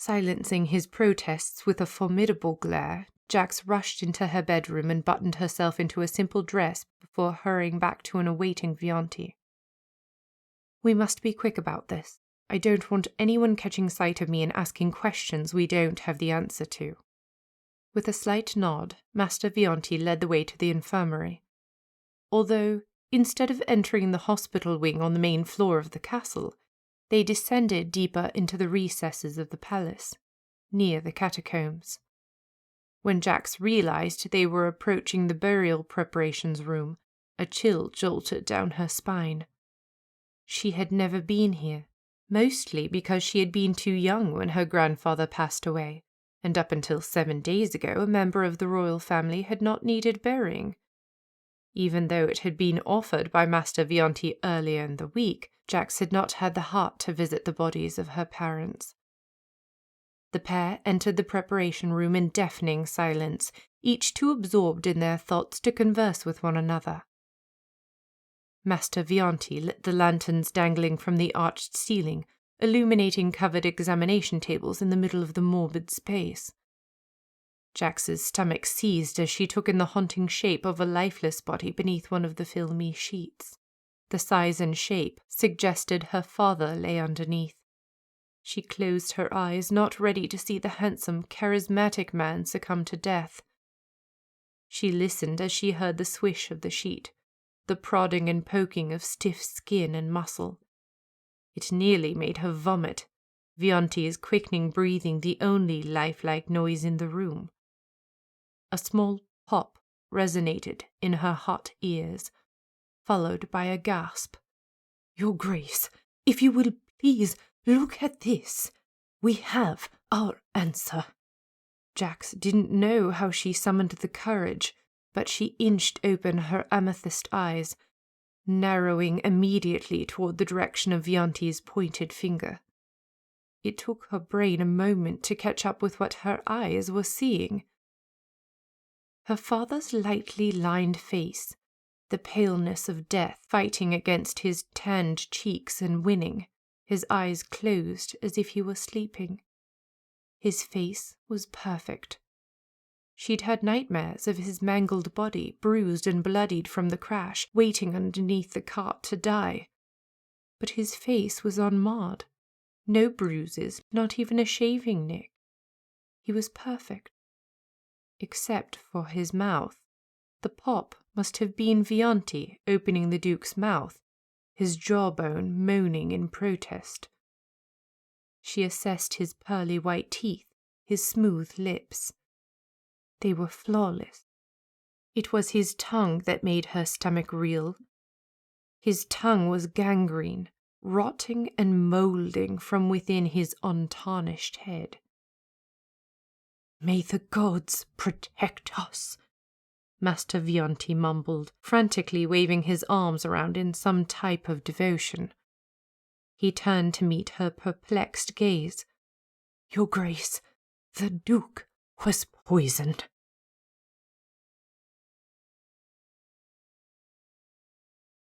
Silencing his protests with a formidable glare, Jax rushed into her bedroom and buttoned herself into a simple dress before hurrying back to an awaiting Vianti. "We must be quick about this. I don't want anyone catching sight of me and asking questions we don't have the answer to." With a slight nod, Master Vianti led the way to the infirmary. Although, instead of entering the hospital wing on the main floor of the castle, they descended deeper into the recesses of the palace, near the catacombs. When Jax realized they were approaching the burial preparations room, a chill jolted down her spine. She had never been here, mostly because she had been too young when her grandfather passed away, and up until 7 days ago a member of the royal family had not needed burying. Even though it had been offered by Master Vianti earlier in the week, Jax had not had the heart to visit the bodies of her parents. The pair entered the preparation room in deafening silence, each too absorbed in their thoughts to converse with one another. Master Vianti lit the lanterns dangling from the arched ceiling, illuminating covered examination tables in the middle of the morbid space. Jax's stomach seized as she took in the haunting shape of a lifeless body beneath one of the filmy sheets. The size and shape suggested her father lay underneath. She closed her eyes, not ready to see the handsome, charismatic man succumb to death. She listened as she heard the swish of the sheet, the prodding and poking of stiff skin and muscle. It nearly made her vomit, Vianti's quickening breathing the only lifelike noise in the room. A small pop resonated in her hot ears, followed by a gasp. "Your Grace, if you will please look at this. We have our answer." Jax didn't know how she summoned the courage, but she inched open her amethyst eyes, narrowing immediately toward the direction of Vianti's pointed finger. It took her brain a moment to catch up with what her eyes were seeing. Her father's lightly lined face, the paleness of death fighting against his tanned cheeks and winning, his eyes closed as if he were sleeping. His face was perfect. She'd had nightmares of his mangled body, bruised and bloodied from the crash, waiting underneath the cart to die. But his face was unmarred. No bruises, not even a shaving nick. He was perfect. Except for his mouth. The pop must have been Vianti opening the Duke's mouth, his jawbone moaning in protest. She assessed his pearly white teeth, his smooth lips. They were flawless. It was his tongue that made her stomach reel. His tongue was gangrene, rotting and moulding from within his untarnished head. "May the gods protect us," Master Vianti mumbled, frantically waving his arms around in some type of devotion. He turned to meet her perplexed gaze. "Your Grace, the Duke was poisoned."